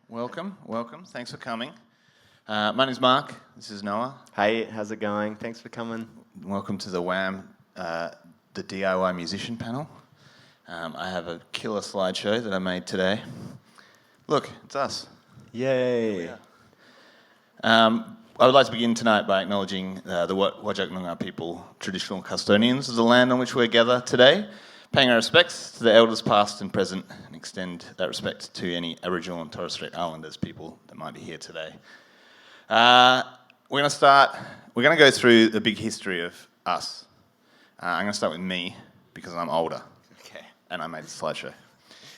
Welcome. Thanks for coming. My name's Mark. This is Noah. Hey, how's it going? Thanks for coming. Welcome to the WAM, the DIY musician panel. I have a killer slideshow that I made today. Look, it's us. Yay. I would like to begin tonight by acknowledging the Whadjuk Noongar people, traditional custodians of the land on which we gather today, paying our respects to the elders past and present, and extend that respect to any Aboriginal and Torres Strait Islanders people that might be here today. We're going to go through the big history of us. I'm going to start with me, because I'm older. Okay. And I made the slideshow.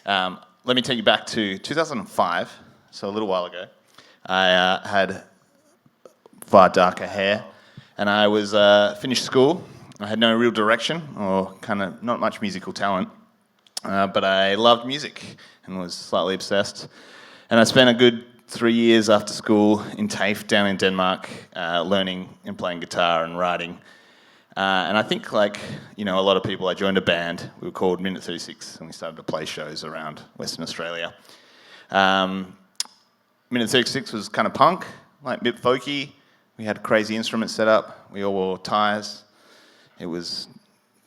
Let me take you back to 2005, so a little while ago. I had far darker hair, and I was finished school. I had no real direction or kind of not much musical talent, but I loved music and was slightly obsessed. And I spent a good 3 years after school in TAFE down in Denmark, learning and playing guitar and writing. And I think, like, a lot of people, I joined a band. We were called Minute 36, and we started to play shows around Western Australia. Minute 36 was kind of punk, like a bit folky. We had crazy instruments set up. We all wore ties. It was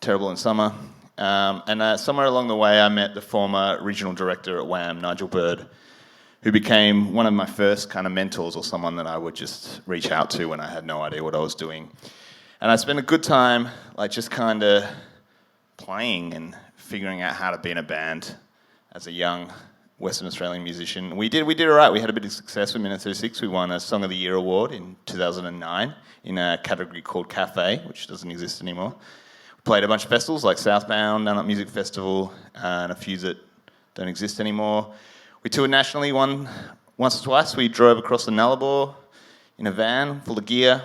terrible in summer. And somewhere along the way, I met the former regional director at WAM, Nigel Bird, who became one of my first kind of mentors, or someone that I would just reach out to when I had no idea what I was doing. And I spent a good time, like, just kind of playing and figuring out how to be in a band as a young Western Australian musician. We did all right. We had a bit of success with Minute 36. We won a Song of the Year award in 2009 in a category called Cafe, which doesn't exist anymore. We played a bunch of festivals like Southbound, Nut Music Festival, and a few that don't exist anymore. We toured nationally once or twice. We drove across the Nullarbor in a van full of gear.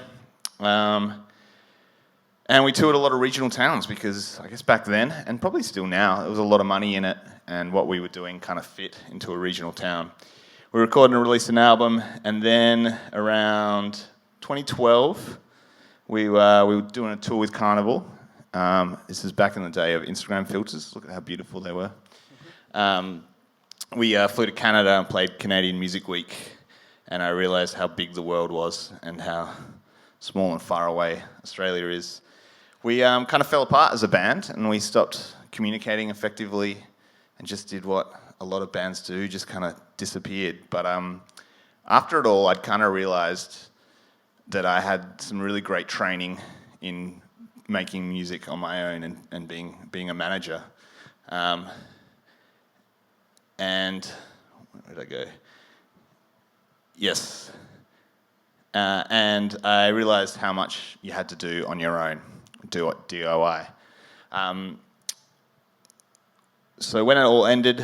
And we toured a lot of regional towns because, I guess back then, and probably still now, there was a lot of money in it, and what we were doing kind of fit into a regional town. We recorded and released an album, and then around 2012, we were doing a tour with Carnival. This is back in the day of Instagram filters. Look at how beautiful they were. We flew to Canada and played Canadian Music Week, and I realised how big the world was and how small and far away Australia is. We kind of fell apart as a band, and we stopped communicating effectively and just did what a lot of bands do, just kind of disappeared. But after it all, I'd kind of realised that I had some really great training in making music on my own and being a manager. And where did I go? Yes. And I realised how much you had to do on your own, do it DIY. So when it all ended,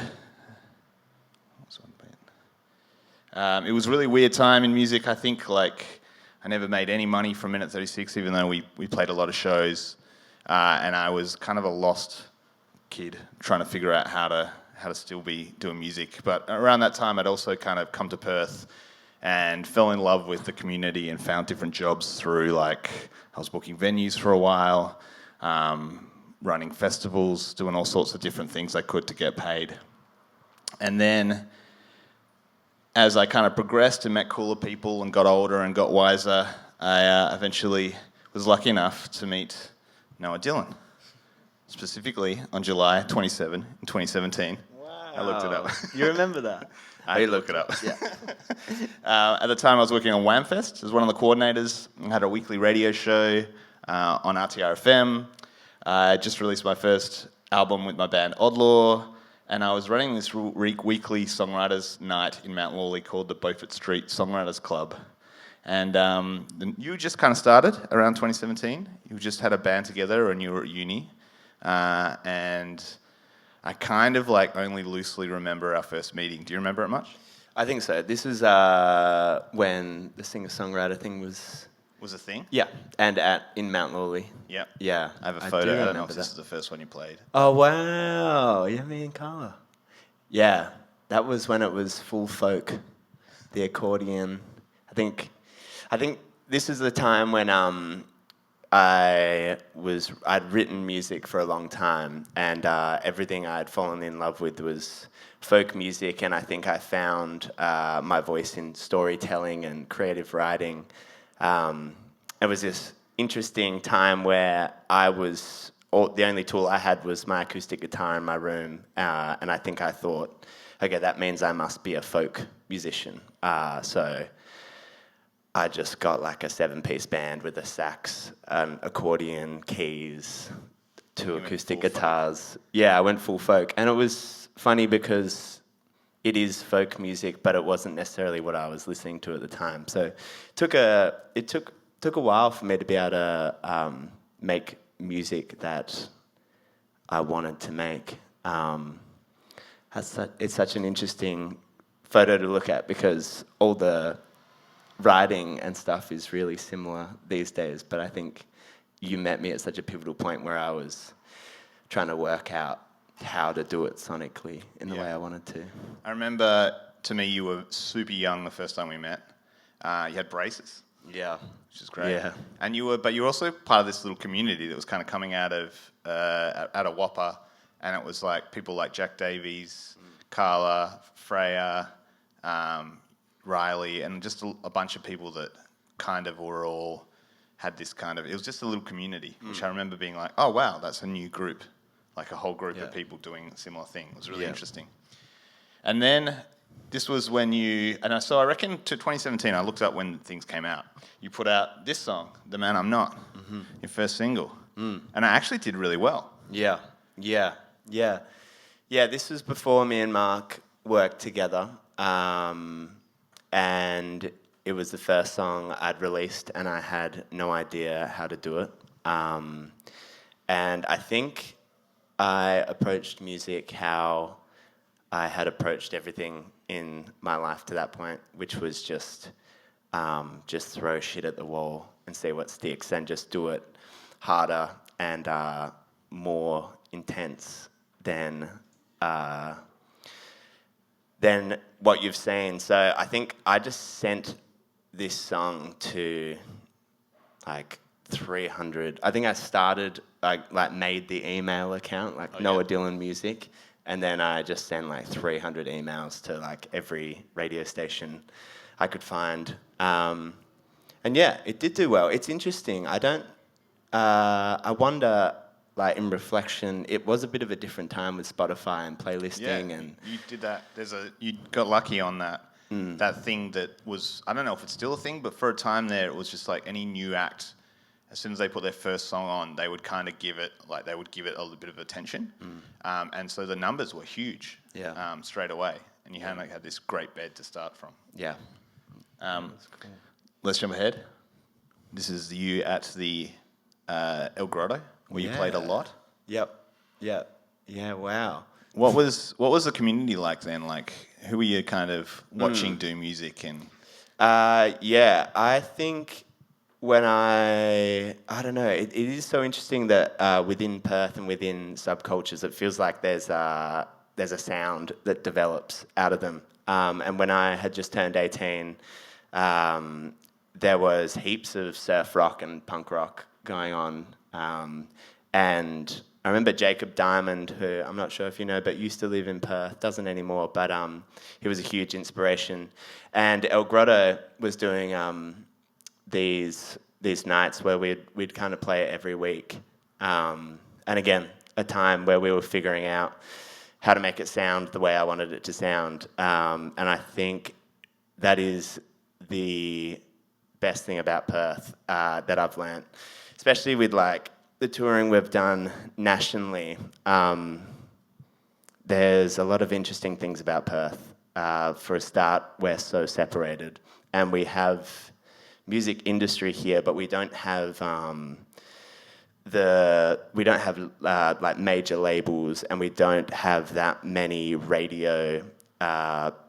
it was a really weird time in music. I think, like, I never made any money from Minute 36, even though we played a lot of shows, and I was kind of a lost kid trying to figure out how to still be doing music. But around that time, I'd also kind of come to Perth and fell in love with the community and found different jobs through, like, I was booking venues for a while, running festivals, doing all sorts of different things I could to get paid. And then as I kind of progressed and met cooler people and got older and got wiser, I eventually was lucky enough to meet Noah Dillon, specifically on July 27 in 2017. Wow. I looked it up. You remember that? I looked it up. Yeah. At the time, I was working on WAMFest as one of the coordinators. I had a weekly radio show on RTR-FM. I just released my first album with my band Oddlaw, and I was running this weekly songwriters night in Mount Lawley called the Beaufort Street Songwriters Club. And you just kind of started around 2017. You just had a band together and you were at uni. And I kind of, like, only loosely remember our first meeting. Do you remember it much? I think so. This was when the singer-songwriter thing was a thing? Yeah, and in Mount Lawley. Yep. Yeah. I have a photo. I don't know if remember this that. is the first one you played. Oh, wow. Yeah, me and Carla. Yeah, that was when it was full folk, the accordion. I think this is the time when I'd written music for a long time, and everything I'd fallen in love with was folk music, and I think I found my voice in storytelling and creative writing. It was this interesting time where the only tool I had was my acoustic guitar in my room, and I think I thought, okay, that means I must be a folk musician. So I just got like a 7-piece band with a sax, an accordion, keys, two acoustic guitars. Yeah, I went full folk. And it was funny because it is folk music, but it wasn't necessarily what I was listening to at the time. So it took a while for me to be able to make music that I wanted to make. It's such an interesting photo to look at because all the writing and stuff is really similar these days, but I think you met me at such a pivotal point where I was trying to work out how to do it sonically in the way I wanted to. I remember, to me, you were super young the first time we met. You had braces. Yeah. Which is great. Yeah. And you were also part of this little community that was kind of coming out of Whopper, and it was like people like Jack Davies, Carla, Freya, Riley, and just a bunch of people that kind of were all had this kind of, it was just a little community, which I remember being like, oh wow, that's a new group, like a whole group of people doing a similar thing. It was really interesting. And then this was when so I reckon to 2017, I looked up when things came out. You put out this song, The Man I'm Not, your first single. And it actually did really well. Yeah, this was before me and Mark worked together. And it was the first song I'd released, and I had no idea how to do it. And I think I approached music how I had approached everything in my life to that point, which was just throw shit at the wall and see what sticks, and just do it harder and more intense than what you've seen. So I think I just sent this song to like 300. I think I started like made the email account, like Noah Dylan Music, and then I just sent like 300 emails to like every radio station I could find. And yeah, it did do well. It's interesting. I wonder, like in reflection, it was a bit of a different time with Spotify and playlisting, and you did that. You got lucky on that. That thing that was, I don't know if it's still a thing, but for a time there, it was just like any new act. As soon as they put their first song on, they would kind of give it a little bit of attention, and so the numbers were huge. Straight away, and you had this great bed to start from. Yeah. Let's jump ahead. This is you at the El Grotto, where you played a lot. Yep. Yeah. Wow. What was the community like then? Like, who were you kind of watching do music and? I think when I don't know, it is so interesting that within Perth and within subcultures, it feels like there's a sound that develops out of them. And when I had just turned 18, there was heaps of surf rock and punk rock going on. And I remember Jacob Diamond, who I'm not sure if you know, but used to live in Perth, doesn't anymore, but he was a huge inspiration. And El Grotto was doing these nights where we'd kind of play it every week. And again, a time where we were figuring out how to make it sound the way I wanted it to sound. And I think that is the best thing about Perth that I've learnt, especially with like the touring we've done nationally. There's a lot of interesting things about Perth. For a start, we're so separated, and we have music industry here, but we don't have like major labels, and we don't have that many radio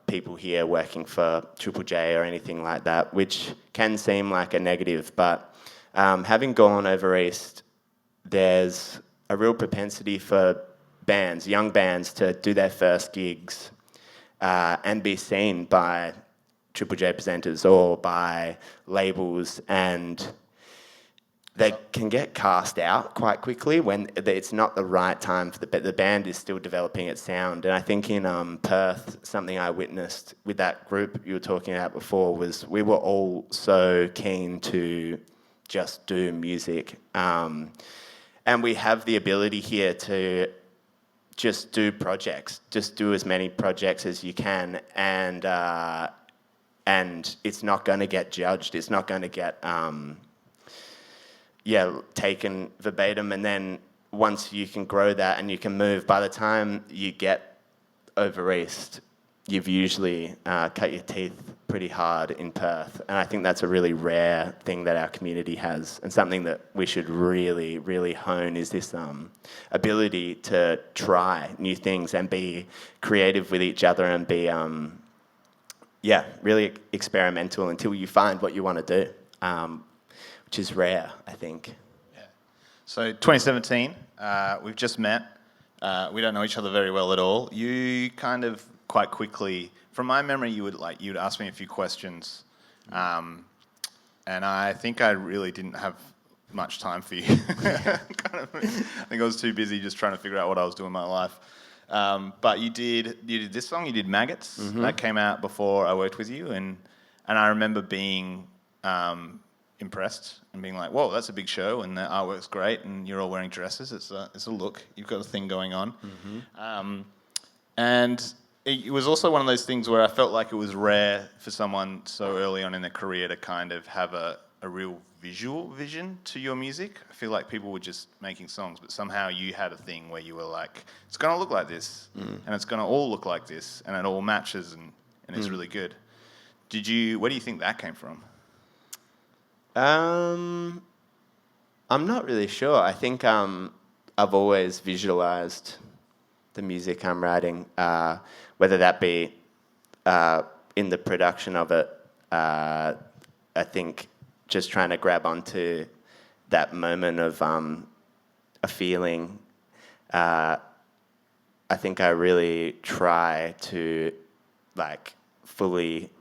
people here working for Triple J or anything like that, which can seem like a negative. But having gone over east, there's a real propensity for bands, young bands, to do their first gigs and be seen by Triple J presenters or by labels, and they can get cast out quite quickly when it's not the right time for the band is still developing its sound. And I think in Perth, something I witnessed with that group you were talking about before was we were all so keen to just do music. And we have the ability here to just do projects, just do as many projects as you can, and it's not going to get judged. It's not going to get taken verbatim. And then once you can grow that and you can move, by the time you get over east, you've usually cut your teeth pretty hard in Perth. And I think that's a really rare thing that our community has, and something that we should really, really hone is this ability to try new things and be creative with each other and be, really experimental until you find what you want to do, which is rare, I think. Yeah. So 2017, we've just met. We don't know each other very well at all. You kind of quite quickly, from my memory, you'd ask me a few questions, and I think I really didn't have much time for you. I think I was too busy just trying to figure out what I was doing in my life. But you did this song. You did Maggots. That came out before I worked with you, and I remember being impressed and being like, "Whoa, that's a big show, and the artwork's great, and you're all wearing dresses. It's a look. You've got a thing going on." And it was also one of those things where I felt like it was rare for someone so early on in their career to kind of have a real visual vision to your music. I feel like people were just making songs, but somehow you had a thing where you were like, it's going to look like this, and it's going to all look like this, and it all matches, and it's really good. Where do you think that came from? I'm not really sure. I think I've always visualized the music I'm writing, whether that be in the production of it. I think just trying to grab onto that moment of a feeling. I think I really try to fully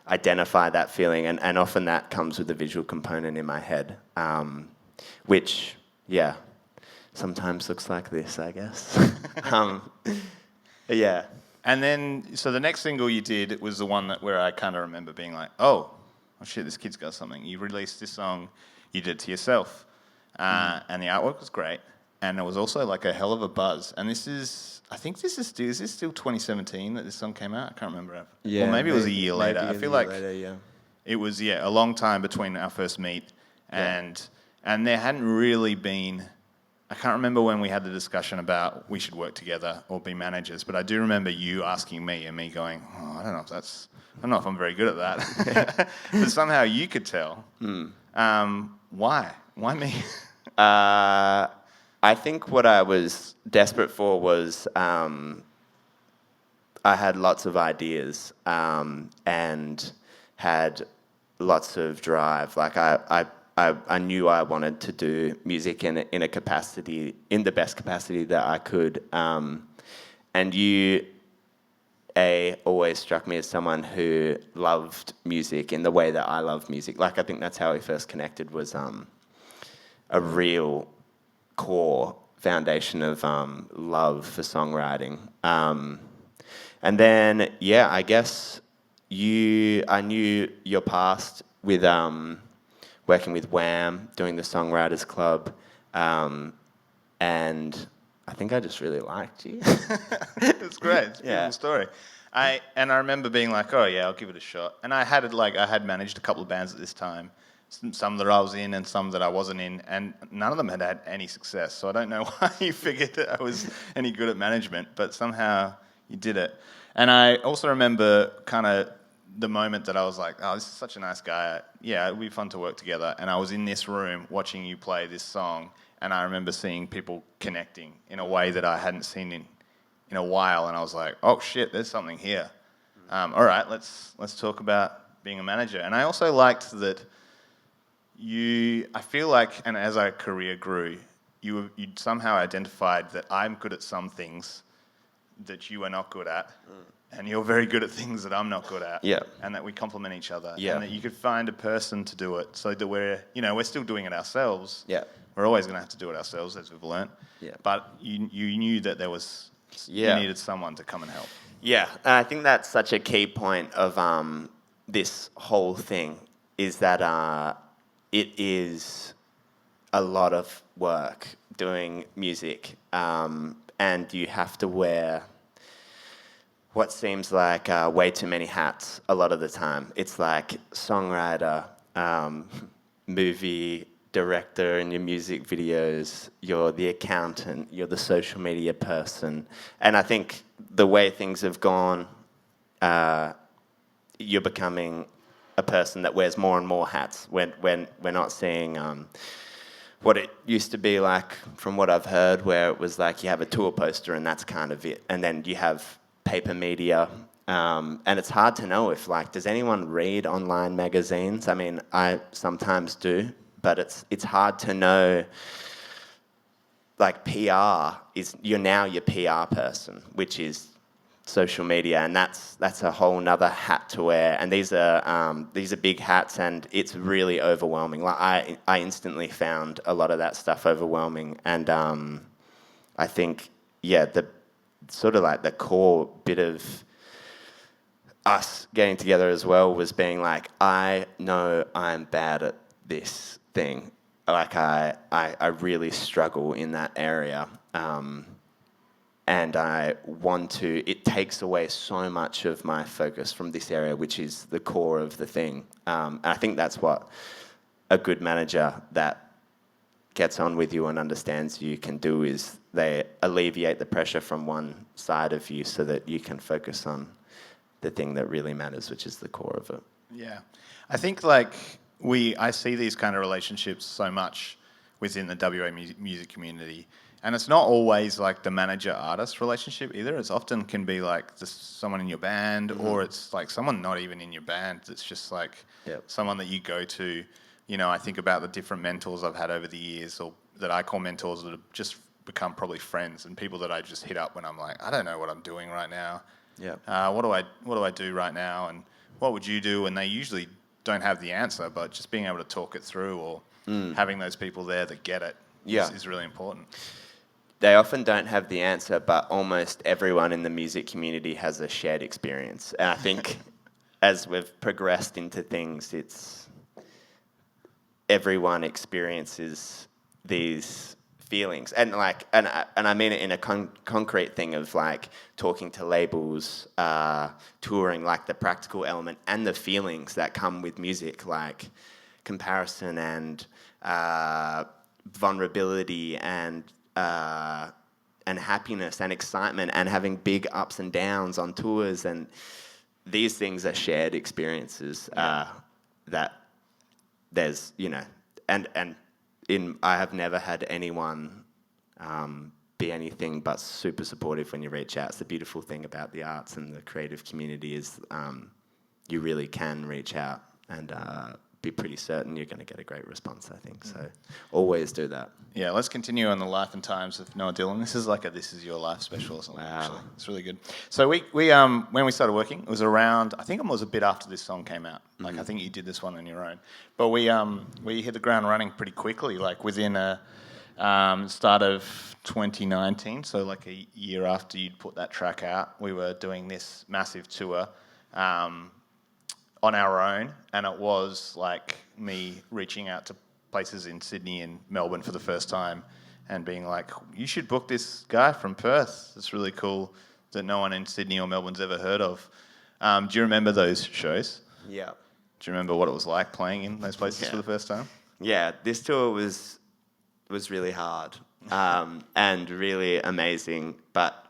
identify that feeling, and often that comes with a visual component in my head, which sometimes looks like this, I guess. Yeah. And then, so the next single you did was the one where I kind of remember being like, oh shit, this kid's got something. You released this song, you did it to yourself, and the artwork was great, and it was also like a hell of a buzz. And is this still 2017 that this song came out? I can't remember. Yeah, or maybe it was a year later. I feel like later, it was a long time between our first meet, and there hadn't really been. I can't remember when we had the discussion about we should work together or be managers, but I do remember you asking me and me going, I don't know if I'm very good at that. But somehow you could tell. Why? Why me? I think what I was desperate for was I had lots of ideas and had lots of drive. Like I knew I wanted to do music in a capacity, in the best capacity that I could. And you always struck me as someone who loved music in the way that I love music. Like, I think that's how we first connected, was a real core foundation of love for songwriting. And then, I guess I knew your past with working with Wham, doing the Songwriters Club, and I think I just really liked you. It's great. It's a Yeah. beautiful story. I remember being like, I'll give it a shot. And I had managed a couple of bands at this time, some that I was in and some that I wasn't in, and none of them had any success. So I don't know why you figured that I was any good at management, but somehow you did it. And I also remember kind of the moment that I was like, this is such a nice guy. Yeah, it'd be fun to work together. And I was in this room watching you play this song, and I remember seeing people connecting in a way that I hadn't seen in a while. And I was like, oh shit, there's something here. All right, let's talk about being a manager. And I also liked that I feel like, and as our career grew, you somehow identified that I'm good at some things that you are not good at. and you're very good at things that I'm not good at. Yeah. And that we complement each other. Yeah. And that you could find a person to do it so that we're still doing it ourselves. Yeah. We're always going to have to do it ourselves, as we've learnt. Yeah. But you knew that you needed someone to come and help. Yeah, and I think that's such a key point of this whole thing is that it is a lot of work doing music, and you have to wear what seems like way too many hats a lot of the time. It's like songwriter, movie director in your music videos, you're the accountant, you're the social media person. And I think the way things have gone, you're becoming a person that wears more and more hats when we're not seeing what it used to be like, from what I've heard, where it was like you have a tour poster and that's kind of it. And then you have paper media. And it's hard to know if, like, does anyone read online magazines? I mean, I sometimes do, but it's hard to know. Like, PR you're now your PR person, which is social media, and that's a whole nother hat to wear. And these are big hats, and it's really overwhelming. Like, I instantly found a lot of that stuff overwhelming, and I think the sort of like the core bit of us getting together as well was being like, I know I'm bad at this thing. Like, I really struggle in that area. And I want to, it takes away so much of my focus from this area, which is the core of the thing. And I think that's what a good manager that gets on with you and understands you can do, is they alleviate the pressure from one side of you so that you can focus on the thing that really matters, which is the core of it. Yeah. I think, like, I see these kind of relationships so much within the WA music community. And it's not always like the manager-artist relationship either. It's often can be like just someone in your band, or it's like someone not even in your band. It's just like someone that you go to. You know, I think about the different mentors I've had over the years, or that I call mentors, that have just become probably friends, and people that I just hit up when I'm like, I don't know what I'm doing right now. Yeah. What do I do right now? And what would you do? And they usually don't have the answer, but just being able to talk it through, or having those people there that get it is really important. They often don't have the answer, but almost everyone in the music community has a shared experience. And I think as we've progressed into things, it's everyone experiences these feelings. And like, and I mean it in a concrete thing of like talking to labels, touring, like the practical element and the feelings that come with music, like comparison and vulnerability and happiness and excitement and having big ups and downs on tours, and these things are shared experiences that there's, you know, and I have never had anyone be anything but super supportive when you reach out. It's the beautiful thing about the arts and the creative community is you really can reach out and be pretty certain you're going to get a great response, I think. So always do that. Yeah, let's continue on the life and times of Noah Dillon. This is like a This Is Your Life special or something, Wow. actually. It's really good. So we when we started working, it was around, I think it was a bit after this song came out. Like, I think you did this one on your own. But we hit the ground running pretty quickly, like within a start of 2019. So like a year after you'd put that track out, we were doing this massive tour on our own, and it was like me reaching out to places in Sydney and Melbourne for the first time and being like, you should book this guy from Perth. It's really cool that no one in Sydney or Melbourne's ever heard of. Do you remember those shows? Yeah. Do you remember what it was like playing in those places for the first time? Yeah, this tour was really hard and really amazing, but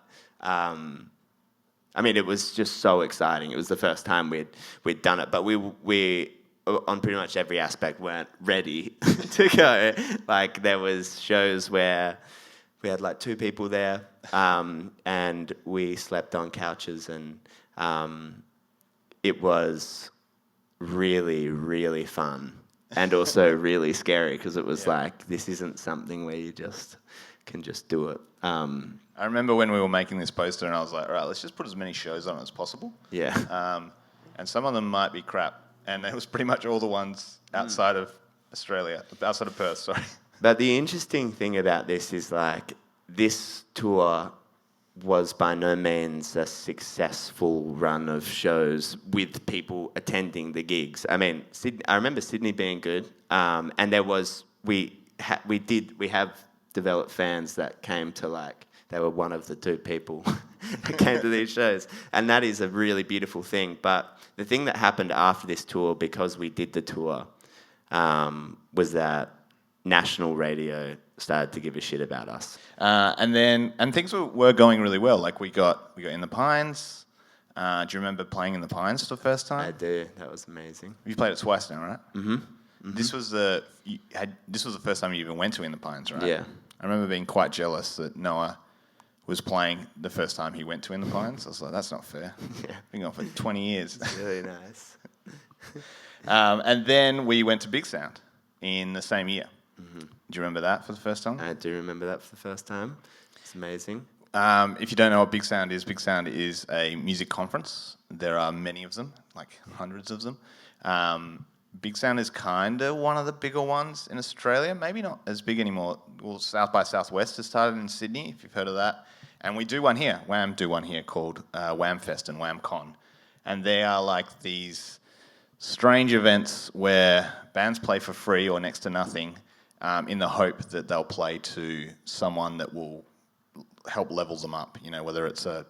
I mean, it was just so exciting. It was the first time we'd done it, but we on pretty much every aspect weren't ready to go. Like, there was shows where we had like 2 people there, and we slept on couches, and it was really, really fun and also really scary, because it was like, this isn't something where you just can just do it. I remember when we were making this poster, and I was like, all right, let's just put as many shows on as possible. Yeah. And some of them might be crap. And it was pretty much all the ones outside of Australia, outside of Perth, sorry. But the interesting thing about this is like this tour was by no means a successful run of shows with people attending the gigs. I mean, I remember Sydney being good, and there was we have developed fans that came to like they were one of the 2 people that came to these shows, and that is a really beautiful thing. But the thing that happened after this tour, because we did the tour, was that national radio started to give a shit about us. And things were going really well. Like we got In the Pines. Do you remember playing In the Pines for the first time? I do. That was amazing. You played it twice now, right? Mm-hmm. This was the first time you even went to In the Pines, right? Yeah. I remember being quite jealous that Noah was playing the first time he went to In the Pines. I was like, that's not fair. Yeah. Been on for 20 years. Really nice. And then we went to Big Sound in the same year. Mm-hmm. Do you remember that for the first time? I do remember that for the first time. It's amazing. If you don't know what Big Sound is a music conference. There are many of them, like hundreds of them. Big Sound is kind of one of the bigger ones in Australia. Maybe not as big anymore. Well, South by Southwest has started in Sydney, if you've heard of that. And we do one here. WAM do one here called WAMFest and WAMCon. And they are like these strange events where bands play for free or next to nothing, in the hope that they'll play to someone that will help level them up, you know, whether it's a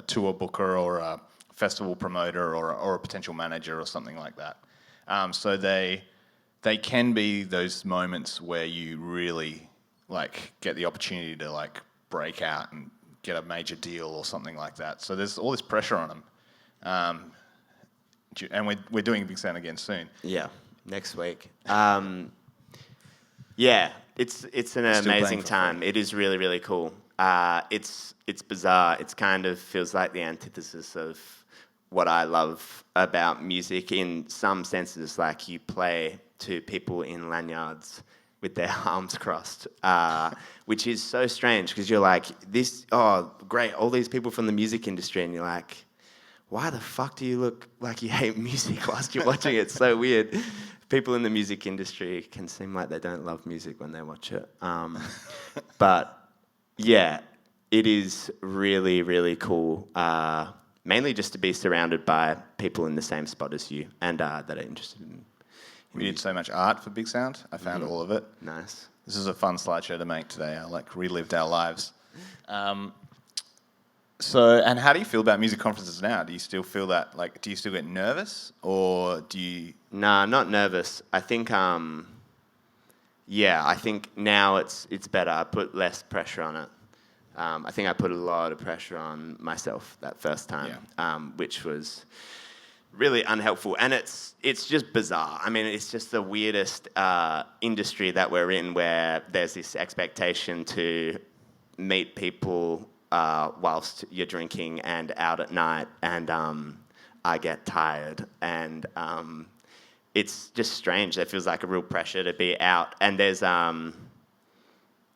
tour booker or a festival promoter or a potential manager or something like that. So they can be those moments where you really like get the opportunity to like break out and get a major deal or something like that. So there's all this pressure on them. And we're doing Big Sound again soon. Yeah, next week. Yeah, it's an amazing time. It is really, really cool. It's bizarre. It's kind of feels like the antithesis of what I love about music in some senses. Like you play to people in lanyards with their arms crossed, which is so strange because you're like, great, all these people from the music industry, and you're like, why the fuck do you look like you hate music whilst you're watching it? It's so weird. People in the music industry can seem like they don't love music when they watch it. But yeah, it is really, really cool. Mainly just to be surrounded by people in the same spot as you and that are interested in. We did so much art for Big Sound. I found all of it. Nice. This is a fun slideshow to make today. I like relived our lives. And how do you feel about music conferences now? Do you still feel that, like, do you still get nervous or do you? Nah, not nervous. I think, I think now it's better. I put less pressure on it. I think I put a lot of pressure on myself that first time, which was really unhelpful. And it's just bizarre. I mean, it's just the weirdest industry that we're in where there's this expectation to meet people whilst you're drinking and out at night, and I get tired, and it's just strange. It feels like a real pressure to be out, and there's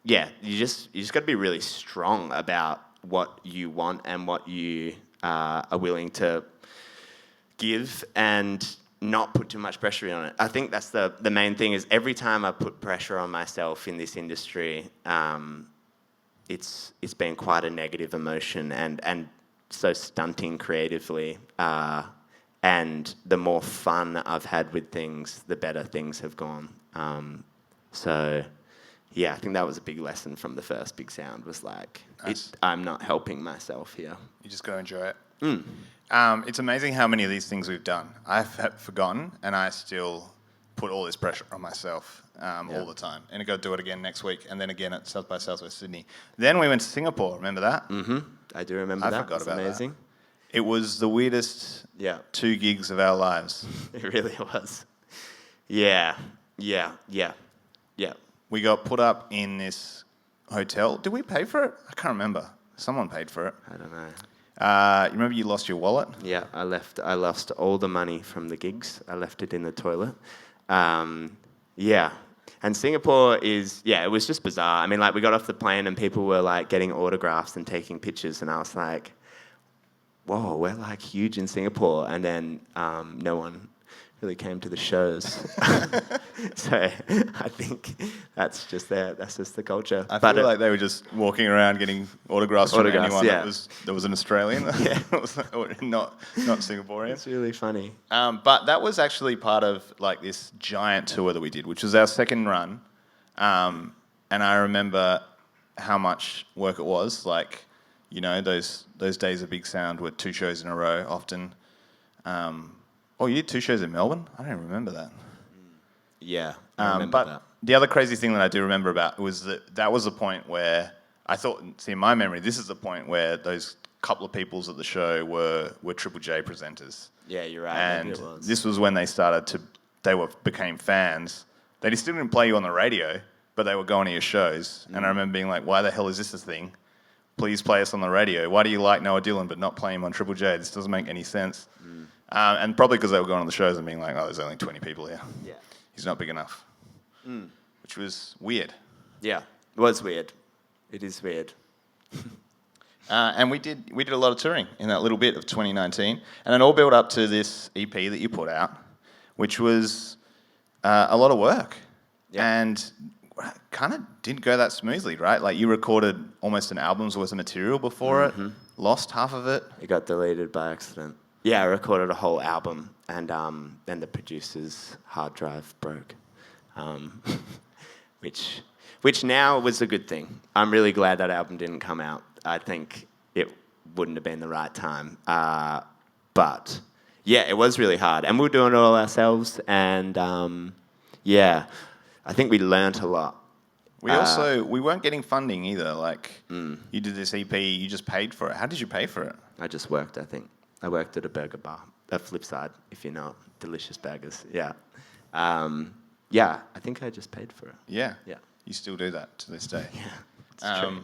you just got to be really strong about what you want and what you are willing to give, and not put too much pressure on it. I think that's the main thing. Is every time I put pressure on myself in this industry, it's been quite a negative emotion and so stunting creatively. And the more fun I've had with things, the better things have gone. Yeah, I think that was a big lesson from the first Big Sound, was like, Nice. I'm not helping myself here. You just got to enjoy it. It's amazing how many of these things we've done. I've forgotten, and I still put all this pressure on myself all the time. And I got to do it again next week, and then again at South by Southwest Sydney. Then we went to Singapore. Remember that? Mm-hmm. I do remember that. I forgot about amazing. that. It was the weirdest 2 gigs of our lives. It really was. Yeah. We got put up in this hotel. Did we pay for it? I can't remember. Someone paid for it. I don't know. You remember you lost your wallet? Yeah, I lost all the money from the gigs. I left it in the toilet. And And Singapore it was just bizarre. I mean, like, we got off the plane and people were, like, getting autographs and taking pictures, and I was like, whoa, we're, like, huge in Singapore. And then no one really came to the shows. So I think that's just the culture. I feel like they were just walking around getting autographs from anyone that was an Australian, or not Singaporean. It's really funny. But that was actually part of like this giant tour that we did, which was our second run. And I remember how much work it was. Like, you know, those days of Big Sound were 2 shows in a row often. Oh, you did 2 shows in Melbourne? I don't remember that. Yeah, I remember but that. the other crazy thing that I do remember about was that was the point where I thought, see, in my memory, this is the point where those couple of peoples at the show were Triple J presenters. Yeah, you're right. And maybe it was. this was when they became fans. They still didn't play you on the radio, but they were going to your shows. And I remember being like, why the hell is this a thing? Please play us on the radio. Why do you like Noah Dylan but not play him on Triple J? This doesn't make any sense. And probably because they were going on the shows and being like, oh, there's only 20 people here. Yeah. He's not big enough. Which was weird. Yeah, it was weird. It is weird. And we did a lot of touring in that little bit of 2019. And it all built up to this EP that you put out, which was a lot of work. Yeah. And kind of didn't go that smoothly, right? Like, you recorded almost an album's worth of material before it, lost half of it. It got deleted by accident. Yeah, I recorded a whole album, and then the producer's hard drive broke, which now was a good thing. I'm really glad that album didn't come out. I think it wouldn't have been the right time. But yeah, it was really hard, and we were doing it all ourselves. And yeah, I think we learnt a lot. We weren't getting funding either. Like, you did this EP, you just paid for it. How did you pay for it? I just worked, I think. I worked at a burger bar, a Flipside, if you know, delicious burgers. Yeah. Yeah, I think I just paid for it. Yeah. Yeah. You still do that to this day. Yeah, it's true.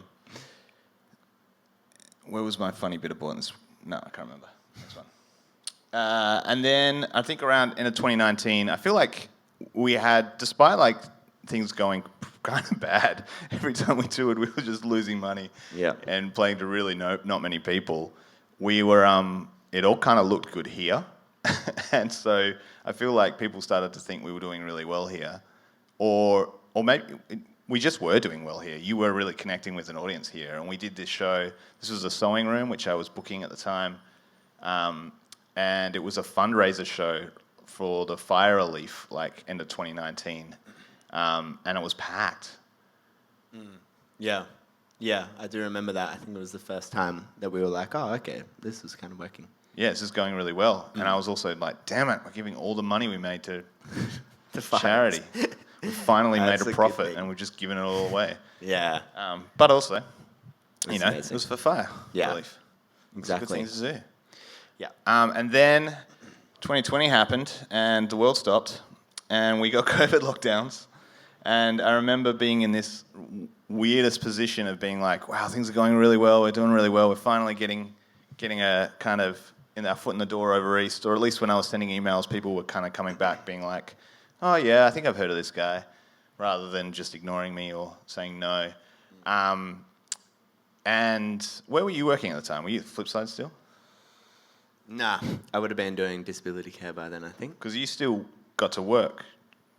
Where was my funny bit about this? No, I can't remember. Next one. And then I think around end of 2019, I feel like we had, despite like things going kind of bad, every time we toured, we were just losing money. Yeah. And playing to really not many people. We were, it all kind of looked good here. And so I feel like people started to think we were doing really well here. Or maybe we just were doing well here. You were really connecting with an audience here. And we did this show. This was a sewing room, which I was booking at the time. And it was a fundraiser show for the fire relief, like end of 2019. And it was packed. Yeah. Yeah, I do remember that. I think it was the first time that we were like, oh, okay, this is kind of working. Yeah, this is going really well. And I was also like, damn it, we're giving all the money we made to charity. We finally made a profit, and we've just given it all away. Yeah. But also, it amazing. was for fire relief. Exactly. It's a good thing to do. Yeah. And then 2020 happened, and the world stopped, and we got COVID lockdowns. And I remember being in this weirdest position of being like, wow, things are going really well, we're doing really well, we're finally getting a kind of our foot in the door over East, or at least when I was sending emails, people were kind of coming back being like, oh yeah, I think I've heard of this guy, rather than just ignoring me or saying no. And where were you working at the time? Were you at Flipside still? Nah, I would have been doing disability care by then, I think. Because you still got to work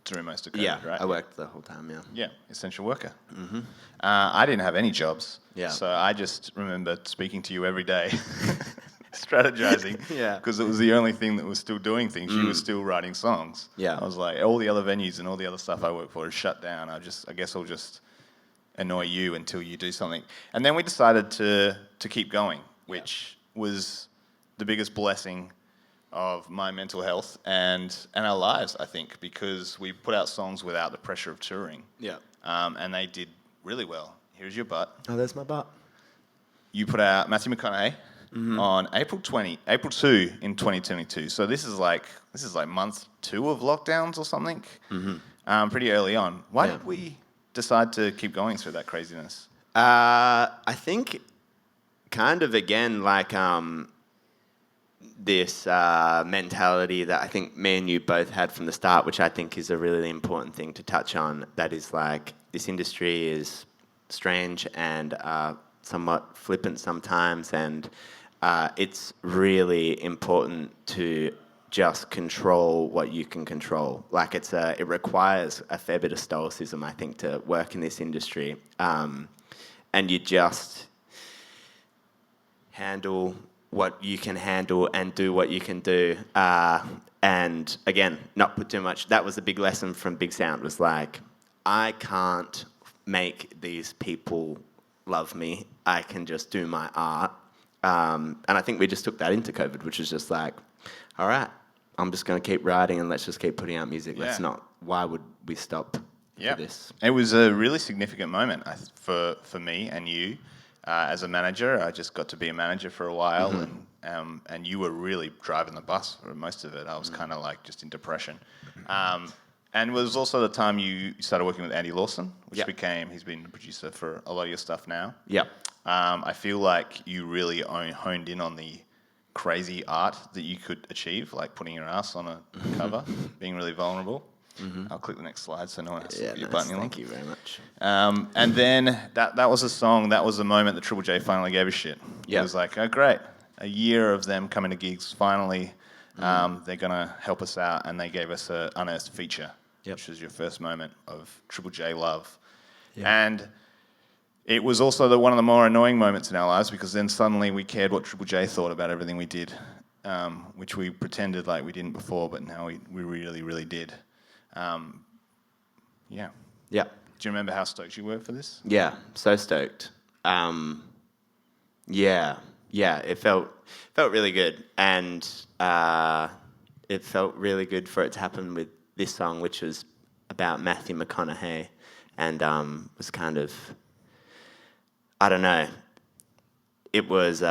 through most of COVID, right? I worked the whole time, yeah. Yeah, essential worker. Mm-hmm. I didn't have any jobs, yeah. So I just remember speaking to you every day, strategizing, yeah, because it was the only thing that was still doing things. You were still writing songs. Yeah, I was like, all the other venues and all the other stuff I work for is shut down. I guess I'll just annoy you until you do something. And then we decided to keep going, which was the biggest blessing of my mental health and our lives, I think, because we put out songs without the pressure of touring. Yeah. And they did really well. Here's Your Butt. Oh, there's my butt. You put out Matthew McConaughey on April 2 in 2022. So this is like month 2 of lockdowns or something. Pretty early on. Why did we decide to keep going through that craziness? I think kind of again like this mentality that I think me and you both had from the start, which I think is a really important thing to touch on. That is like, this industry is strange and somewhat flippant sometimes, and it's really important to just control what you can control. Like it requires a fair bit of stoicism, I think, to work in this industry, and you just handle what you can handle and do what you can do. And again, not put too much. That was a big lesson from Big Sound, was like, I can't make these people love me. I can just do my art. And I think we just took that into COVID, which was just like, all right, I'm just going to keep writing and let's just keep putting out music. Yeah. Let's not, why would we stop for this? It was a really significant moment for me and you. As a manager, I just got to be a manager for a while, and you were really driving the bus for most of it. I was kind of like just in depression. And it was also the time you started working with Andy Lawson, which he's been the producer for a lot of your stuff now. Yeah. I feel like you really honed in on the crazy art that you could achieve, like putting your ass on a cover, being really vulnerable. I'll click the next slide so no one has to look at your button. Thank you very much. And then that was a song, that was the moment that Triple J finally gave a shit. It was like, oh great, a year of them coming to gigs, finally they're going to help us out, and they gave us an unearthed feature, which was your first moment of Triple J love. And it was also one of the more annoying moments in our lives, because then suddenly we cared what Triple J thought about everything we did, which we pretended like we didn't before, but now we really, really did. Yeah. Yeah. Do you remember how stoked you were for this? Yeah, so stoked. Yeah, it felt really good, and it felt really good for it to happen with this song, which was about Matthew McConaughey, and was kind of, I don't know, it was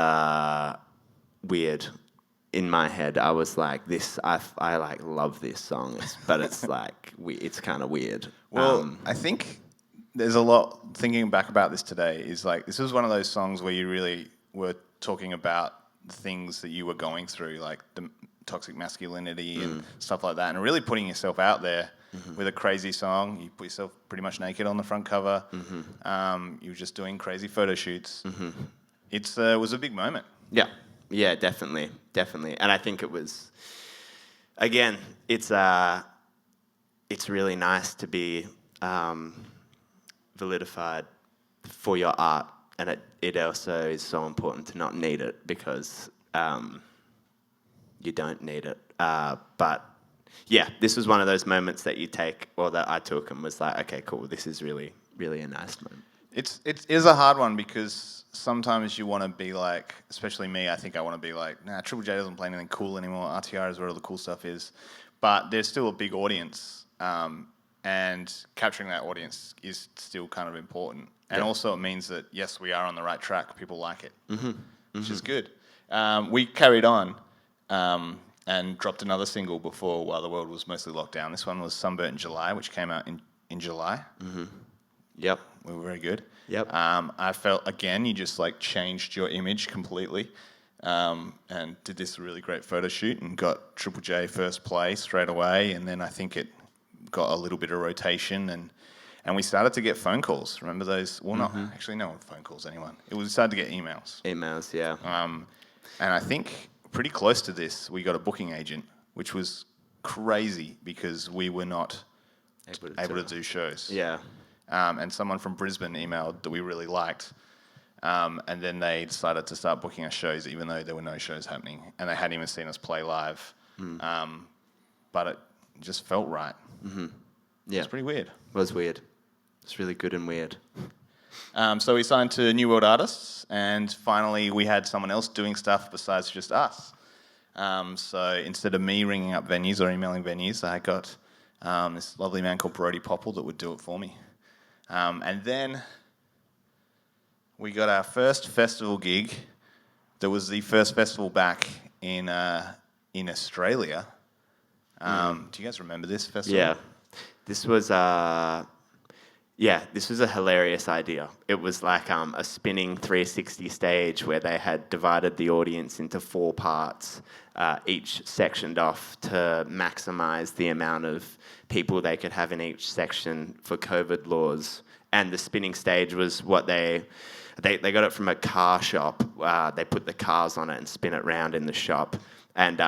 weird. In my head, I was like, I like love this song, but it's like, it's kind of weird. Well, I think there's a lot, thinking back about this today, is like, this was one of those songs where you really were talking about the things that you were going through, like the toxic masculinity and stuff like that, and really putting yourself out there with a crazy song. You put yourself pretty much naked on the front cover. You were just doing crazy photo shoots. It was a big moment. Yeah, definitely. And I think it was, again, it's really nice to be validified for your art, and it also is so important to not need it, because you don't need it. But yeah, this was one of those moments that you take, or that I took, and was like, okay, cool, this is really, really a nice moment. It is a hard one, because sometimes you want to be like, especially me, I think I want to be like, nah, Triple J doesn't play anything cool anymore. RTR is where all the cool stuff is. But there's still a big audience, and capturing that audience is still kind of important. And also it means that, yes, we are on the right track. People like it, which is good. We carried on and dropped another single before, while the world was mostly locked down. This one was Sunburnt in July, which came out in July. Yep. We were very good. Yep. I felt, again, you just like changed your image completely, and did this really great photo shoot and got Triple J first play straight away, and then I think it got a little bit of rotation, and we started to get phone calls. Remember those? Well, not actually, no phone calls, anyone. We started to get emails. Emails, yeah. And I think pretty close to this, we got a booking agent, which was crazy, because we were not able to do shows. Yeah. And someone from Brisbane emailed that we really liked, and then they decided to start booking us shows, even though there were no shows happening, and they hadn't even seen us play live. But it just felt right. Yeah. It's pretty weird. It was weird. It's really good and weird. So we signed to New World Artists, and finally we had someone else doing stuff besides just us. So instead of me ringing up venues or emailing venues, I got this lovely man called Brody Popple that would do it for me. And then we got our first festival gig. That was the first festival back in Australia. Do you guys remember this festival? Yeah. This was Yeah, this was a hilarious idea. It was like a spinning 360 stage where they had divided the audience into 4 parts, each sectioned off to maximize the amount of people they could have in each section for COVID laws. And the spinning stage was what they got it from a car shop. They put the cars on it and spin it round in the shop. And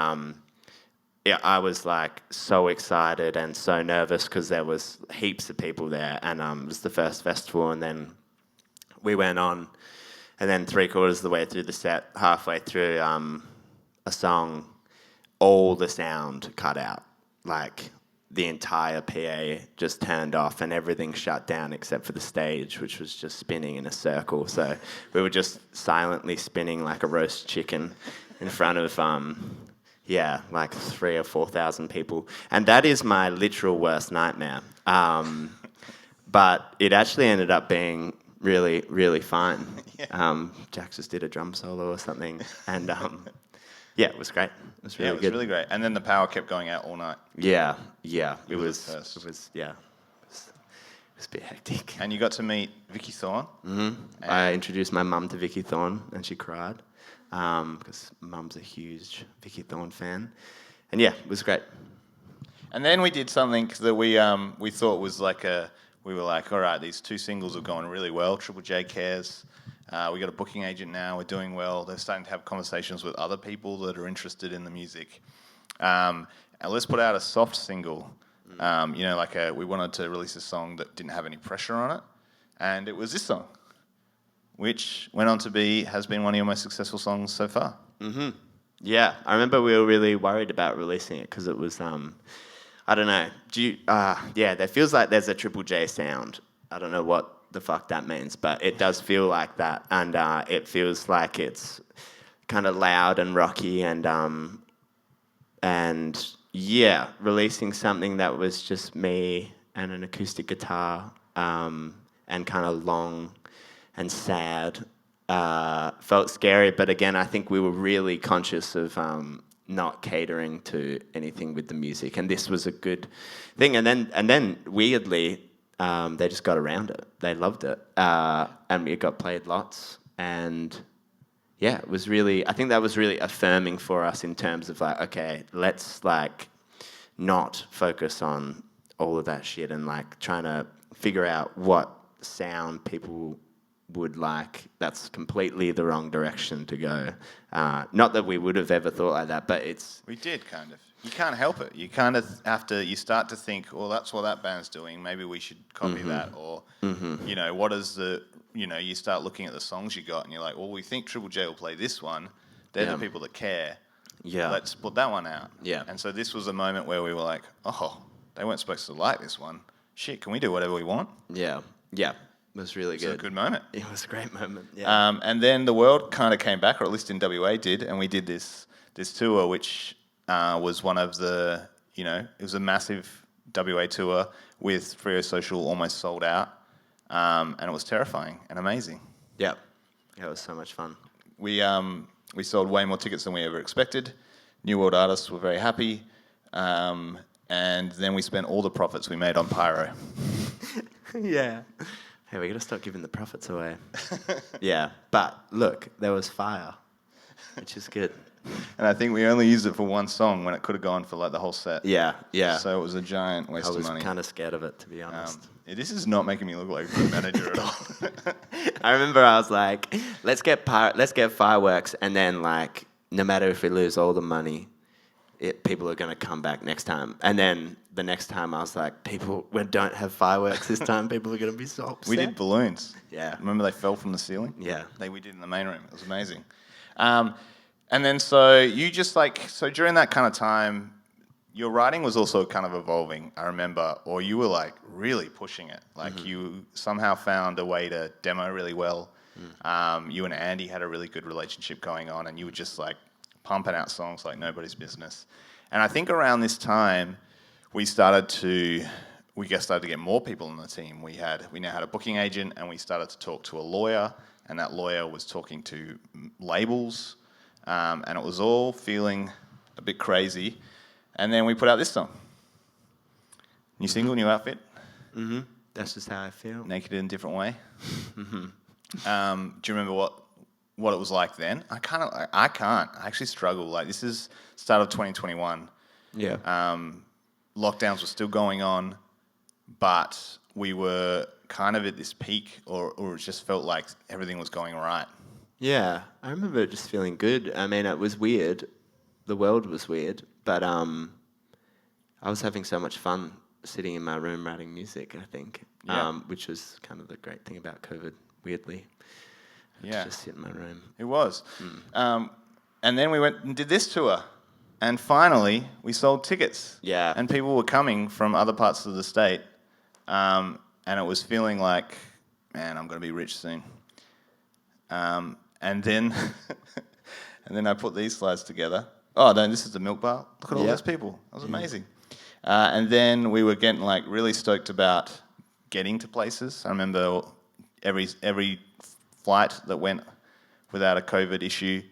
yeah, I was like so excited and so nervous because there was heaps of people there, and it was the first festival. And then we went on, and then 3/4 of the way through the set, halfway through a song, all the sound cut out, like the entire PA just turned off and everything shut down except for the stage, which was just spinning in a circle. So we were just silently spinning like a roast chicken in front of yeah, like 3,000 or 4,000 people. And that is my literal worst nightmare. But it actually ended up being really, really fun. Yeah. Jax just did a drum solo or something. And yeah, it was great. It was really good. Really great. And then the power kept going out all night. Yeah. It was a bit hectic. And you got to meet Vicky Thorne. Mm-hmm. I introduced my mum to Vicky Thorne, and she cried. Because mum's a huge Vicky Thorne fan. And yeah, it was great. And then we did something that we thought was like we were like, all right, these 2 singles have gone really well. Triple J cares. We got a booking agent now. We're doing well. They're starting to have conversations with other people that are interested in the music. And let's put out a soft single. We wanted to release a song that didn't have any pressure on it. And it was this song, which went on to has been one of your most successful songs so far. Mm-hmm. Yeah, I remember we were really worried about releasing it because it was, I don't know. There feels like there's a Triple J sound. I don't know what the fuck that means, but it does feel like that. And it feels like it's kind of loud and rocky and yeah, releasing something that was just me and an acoustic guitar and kind of long and sad felt scary, but again, I think we were really conscious of not catering to anything with the music, and this was a good thing. And then weirdly, they just got around it. They loved it, and it got played lots. And yeah, it was really. I think that was really affirming for us in terms of like, okay, let's like not focus on all of that shit and like trying to figure out what sound people would like. That's completely the wrong direction to go. Not that we would have ever thought like that, but we did kind of. You can't help it. You kind of have to. You start to think, well, that's what that band's doing. Maybe we should copy that, or what is the. You start looking at the songs you got, and you're like, well, we think Triple J will play this one. They're the people that care. Yeah. Let's put that one out. Yeah. And so this was a moment where we were like, oh, they weren't supposed to like this one. Shit, can we do whatever we want? Yeah. Yeah. It was really good. It was a good moment. It was a great moment. Yeah. And then the world kind of came back, or at least in WA did, and we did this tour, which was one of the, it was a massive WA tour with Freo Social almost sold out, and it was terrifying and amazing. Yeah. It was so much fun. We sold way more tickets than we ever expected. New World artists were very happy, and then we spent all the profits we made on pyro. Yeah. Hey, we got to stop giving the profits away. Yeah, but look, there was fire, which is good. And I think we only used it for one song when it could have gone for like the whole set. Yeah. So it was a giant waste of money. I was kind of scared of it, to be honest. This is not making me look like a good manager at all. I remember I was like, let's get fireworks, and then like, no matter if we lose all the money, people are going to come back next time. And then the next time I was like, we don't have fireworks this time. People are going to be so upset. We did balloons. Yeah. Remember they fell from the ceiling? Yeah. We did in the main room. It was amazing. And then so during that kind of time, your writing was also kind of evolving, I remember, or you were like really pushing it. Like you somehow found a way to demo really well. You and Andy had a really good relationship going on, and you were just like pumping out songs like nobody's business. And I think around this time, we started to get more people on the team. We now had a booking agent, and we started to talk to a lawyer, and that lawyer was talking to labels, and it was all feeling a bit crazy. And then we put out this song. New single, new outfit. That's just how I feel. naked in a different way. Do you remember what it was like then? I can't. I actually struggle. Like, this is start of 2021. Yeah. Lockdowns were still going on, but we were kind of at this peak, or it just felt like everything was going right. Yeah, I remember just feeling good. I mean, it was weird. The world was weird, but I was having so much fun sitting in my room writing music, I think, Yeah. which was kind of the great thing about COVID, weirdly. Yeah, Just sit in my room. it was. And then we went and did this tour. And finally, we sold tickets. Yeah. And people were coming from other parts of the state. And it was feeling like, man, I'm going to be rich soon. And then and then I put these slides together. Oh, no, this is the Milk Bar. Look at all Yeah. those people. That was amazing. And then we were getting like really stoked about getting to places. I remember every flight that went without a COVID issue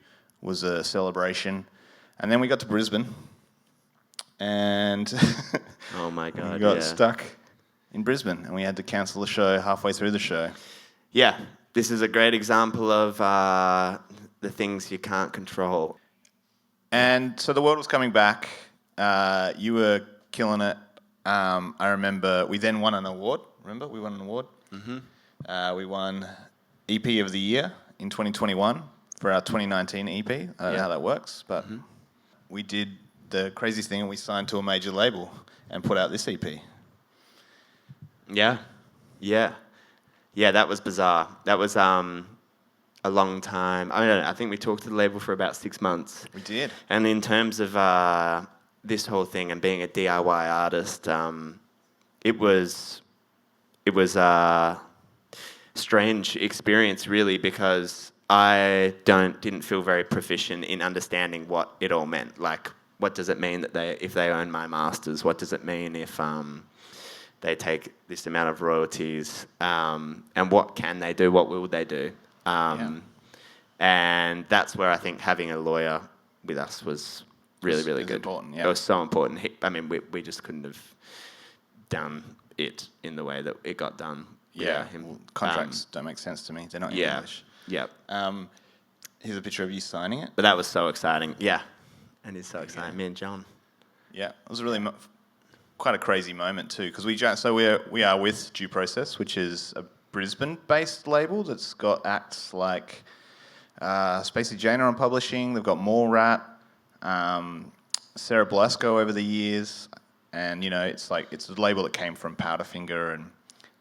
was a celebration. And then we got to Brisbane, and Oh my we God, got yeah. stuck in Brisbane, and we had to cancel the show halfway through the show. Yeah, this is a great example of the things you can't control. And so the world was coming back. You were killing it. I remember we then won an award. Remember, we won an award. Mm-hmm. We won EP of the Year in 2021 for our 2019 EP. I don't know how that works, but we did the craziest thing, and we signed to a major label and put out this EP. Yeah, yeah, yeah. That was bizarre. That was a long time. I mean, I think we talked to the label for about 6 months. We did. And in terms of this whole thing and being a DIY artist, it was a strange experience, really, because I didn't feel very proficient in understanding what it all meant. Like, what does it mean that if they own my masters? What does it mean if they take this amount of royalties? And what can they do? What will they do? And that's where I think having a lawyer with us was really, really It's good. important, yeah. It was so important. I mean, we just couldn't have done it in the way that it got done. Yeah, without him. well, contracts don't make sense to me. They're not in Yeah. English. Yeah. Here's a picture of you signing it. But that was so exciting. Yeah. And it's so exciting. Me and John. Yeah, it was really quite a crazy moment too, because we are with Due Process, which is a Brisbane-based label that's got acts like Spacey Jane on publishing. They've got More Rat, Sarah Blasco over the years, and it's a label that came from Powderfinger, and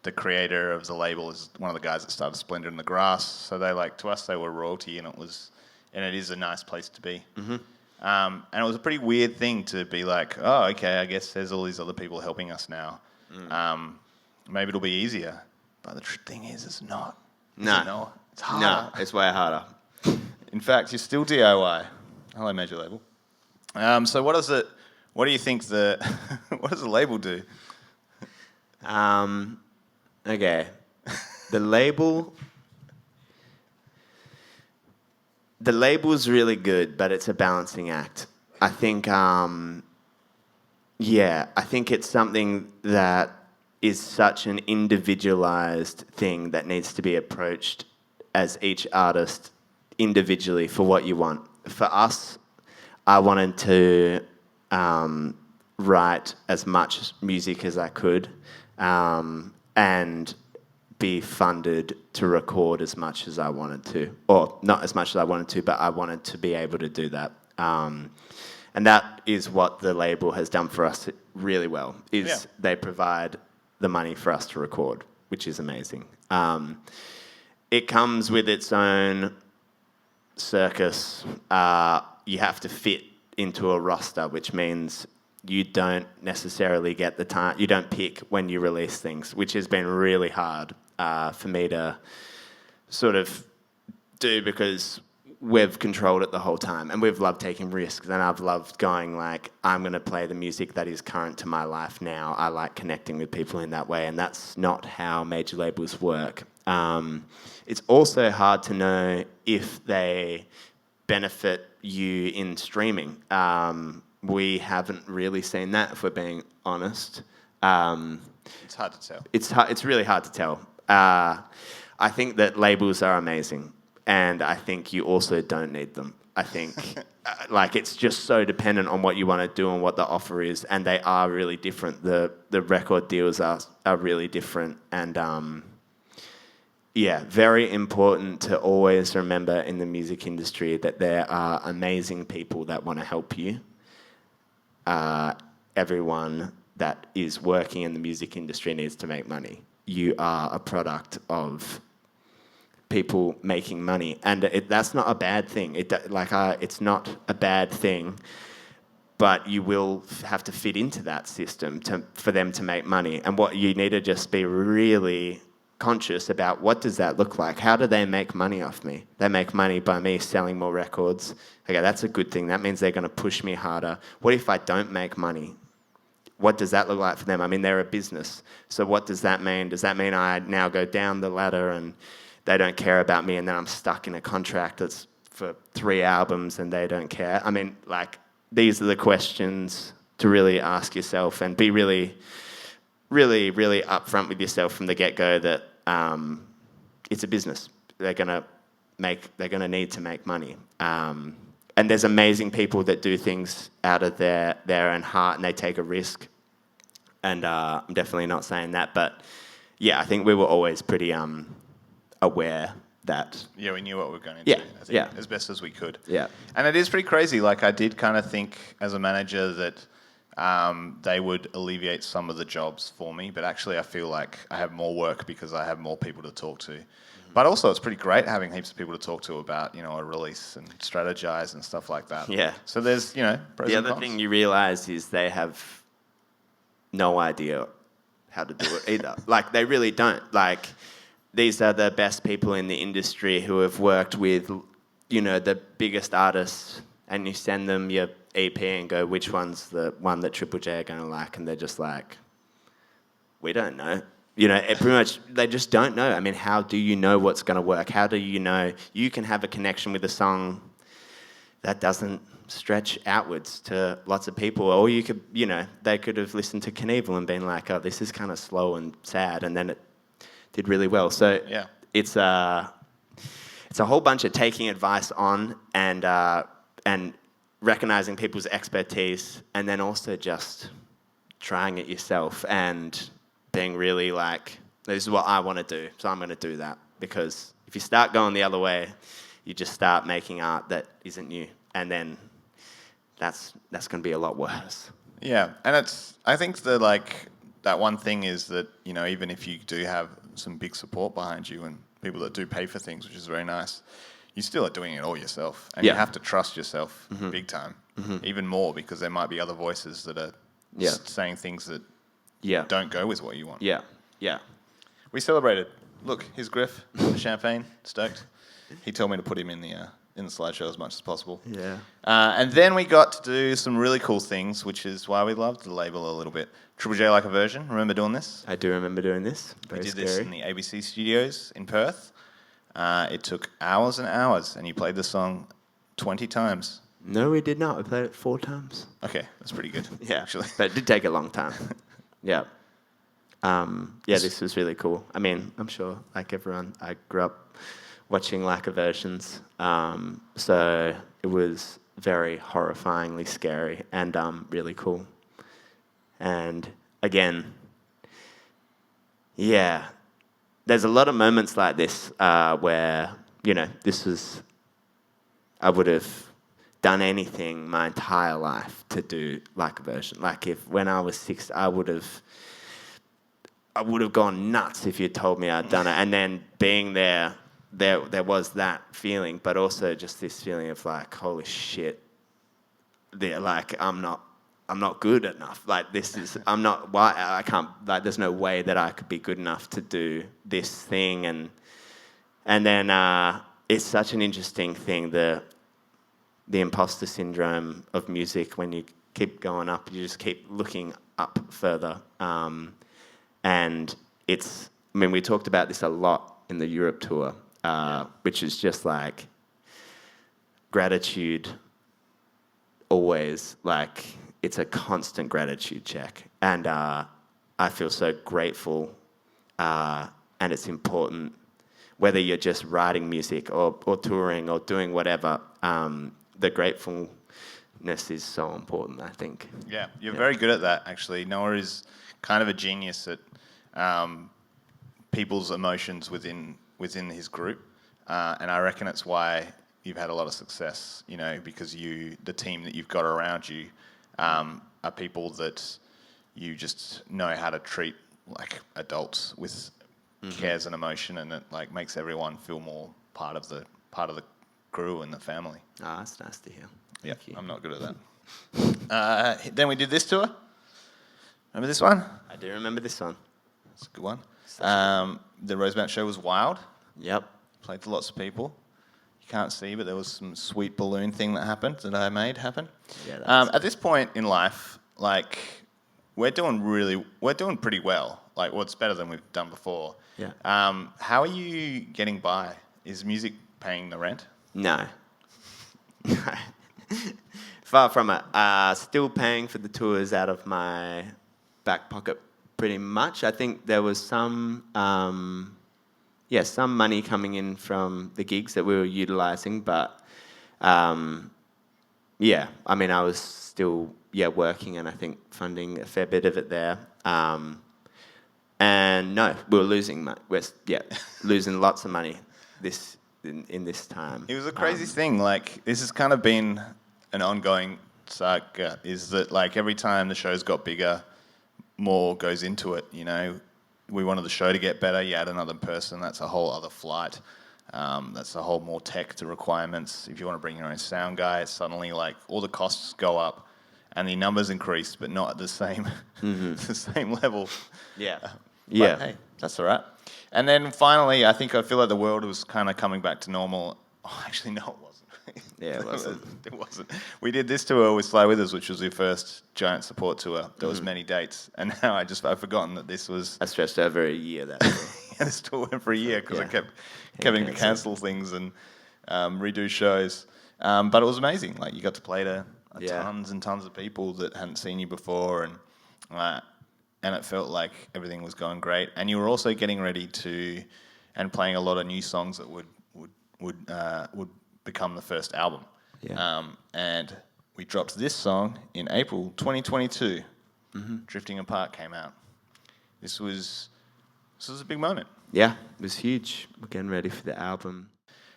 the creator of the label is one of the guys that started Splendor in the Grass. So to us they were royalty, and it is a nice place to be. Mm-hmm. And it was a pretty weird thing to be like, oh, okay, I guess there's all these other people helping us now. Maybe it'll be easier. But the thing is, it's not. No. It's harder. No, it's way harder. In fact, you're still DIY. Hello, major label. So what do you think what does the label do? Okay. The label's really good, but it's a balancing act. I think, I think it's something that is such an individualized thing that needs to be approached as each artist individually for what you want. For us, I wanted to write as much music as I could and be funded to record as much as I wanted to. Or not as much as I wanted to, but I wanted to be able to do that. And that is what the label has done for us really well, is they provide the money for us to record, which is amazing. It comes with its own circus. You have to fit into a roster, which means you don't necessarily get the time. You don't pick when you release things, which has been really hard for me to sort of do, because we've controlled it the whole time, and we've loved taking risks, and I've loved going like, I'm going to play the music that is current to my life now. I like connecting with people in that way, and that's not how major labels work. It's also hard to know if they benefit you in streaming. We haven't really seen that, if we're being honest. It's hard to tell. It's really hard to tell. I think that labels are amazing, and I think you also don't need them. I think like it's just so dependent on what you want to do and what the offer is, and they are really different. The record deals are really different, and yeah, very important to always remember in the music industry that there are amazing people that want to help you. Everyone that is working in the music industry needs to make money. You are a product of people making money, and that's not a bad thing. It's not a bad thing, but you will have to fit into that system for them to make money. And what you need to just be really conscious about, what does that look like? How do they make money off me? They make money by me selling more records. Okay, that's a good thing. That means they're going to push me harder. What if I don't make money? What does that look like for them? I mean, they're a business. So what does that mean? Does that mean I now go down the ladder and they don't care about me, and then I'm stuck in a contract that's for 3 albums and they don't care? I mean, like, these are the questions to really ask yourself, and be really, really, really upfront with yourself from the get-go that it's a business. They're gonna need to make money. And there's amazing people that do things out of their own heart, and they take a risk. And I'm definitely not saying that, but yeah, I think we were always pretty aware that. Yeah, we knew what we were going into. I think, as best as we could. Yeah. And it is pretty crazy. Like, I did kind of think as a manager that they would alleviate some of the jobs for me, but actually I feel like I have more work because I have more people to talk to. But also it's pretty great having heaps of people to talk to about, a release and strategize and stuff like that. Yeah. So there's, pros and cons. The other thing you realise is they have no idea how to do it either. Like, they really don't. Like, these are the best people in the industry who have worked with, the biggest artists, and you send them your EP and go, which one's the one that Triple J are going to like? And they're just like, we don't know. It pretty much, they just don't know. I mean, how do you know what's going to work? How do you know you can have a connection with a song that doesn't stretch outwards to lots of people? Or you could, they could have listened to Knievel and been like, oh, this is kind of slow and sad, and then it did really well. So yeah, it's a whole bunch of taking advice on and recognizing people's expertise, and then also just trying it yourself and being really like, this is what I want to do, so I'm going to do that. Because if you start going the other way, you just start making art that isn't you, and then that's going to be a lot worse. Yeah, and I think that one thing is that, even if you do have some big support behind you and people that do pay for things, which is very nice, you still are doing it all yourself. And you have to trust yourself big time, even more, because there might be other voices that are saying things that don't go with what you want. Yeah. We celebrated. Look, here's Griff, the champagne, stoked. He told me to put him in the slideshow as much as possible. Yeah. And then we got to do some really cool things, which is why we loved the label a little bit. Triple J Like a Version, remember doing this? I do remember doing this. Very we did scary. this in the ABC studios in Perth. It took hours and hours, and you played the song 20 times. No, we did not. We played it 4 times. Okay, that's pretty good. Yeah, actually. But it did take a long time. Yeah. This was really cool. I mean, I'm sure, like everyone, I grew up watching Like a Versions. So it was very horrifyingly scary and really cool. And again, there's a lot of moments like this where, this was, I would have done anything my entire life to do Like a Version. Like, if when I was 6, I would have gone nuts if you told me I'd done it. And then being there was that feeling, but also just this feeling of like, holy shit, I'm not good enough. Like, this is, I can't, like, there's no way that I could be good enough to do this thing. And then it's such an interesting thing, the imposter syndrome of music. When you keep going up, you just keep looking up further. And we talked about this a lot in the Europe tour, which is just like gratitude always, like, it's a constant gratitude check. And I I feel so grateful, and it's important, whether you're just writing music or touring or doing whatever, the gratefulness is so important, I think. Yeah, you're very good at that, actually. Noah is kind of a genius at people's emotions within his group, and I reckon it's why you've had a lot of success. Because the team that you've got around you, are people that you just know how to treat like adults with cares and emotion, and it like makes everyone feel more part of the crew and the family. Ah, that's nice to hear. Yeah, Thank you. I'm not good at that. Then we did this tour. Remember this one? I do remember this one. It's a good one. The Rosemount show was wild. Yep. Played for lots of people. You can't see, but there was some sweet balloon thing that happened that I made happen. Yeah. At this point in life, like we're doing pretty well. Like, well, it's better than we've done before. Yeah. How are you getting by? Is music paying the rent? No. Far from it. Still paying for the tours out of my back pocket pretty much. I think there was some money coming in from the gigs that we were utilising, but I mean, I was still working, and I think funding a fair bit of it there. And no, we were losing money. Losing lots of money in this time. It was a crazy thing. Like, this has kind of been an ongoing saga, is that like every time the shows got bigger, more goes into it. We wanted the show to get better. You add another person, that's a whole other flight. That's a whole more tech to requirements. If you want to bring your own sound guy, it's suddenly like all the costs go up and the numbers increase, but not at the same the same level. Yeah. But hey, that's all right. And then finally, I feel like the world was kind of coming back to normal. Oh, actually, no, it wasn't. Yeah, it wasn't. It wasn't. We did this tour with Fly With Us, which was the first giant support tour. There was many dates, and now I've forgotten that this was. I stretched over a year. That Yeah, this tour went for a year because I kept Yeah, having to cancel things and redo shows. But it was amazing. Like, you got to play to tons and tons of people that hadn't seen you before, and it felt like everything was going great. And you were also getting ready to and playing a lot of new songs that would become the first album. Yeah. And we dropped this song in April 2022. Drifting Apart came out. This was a big moment. Yeah, it was huge. We're getting ready for the album.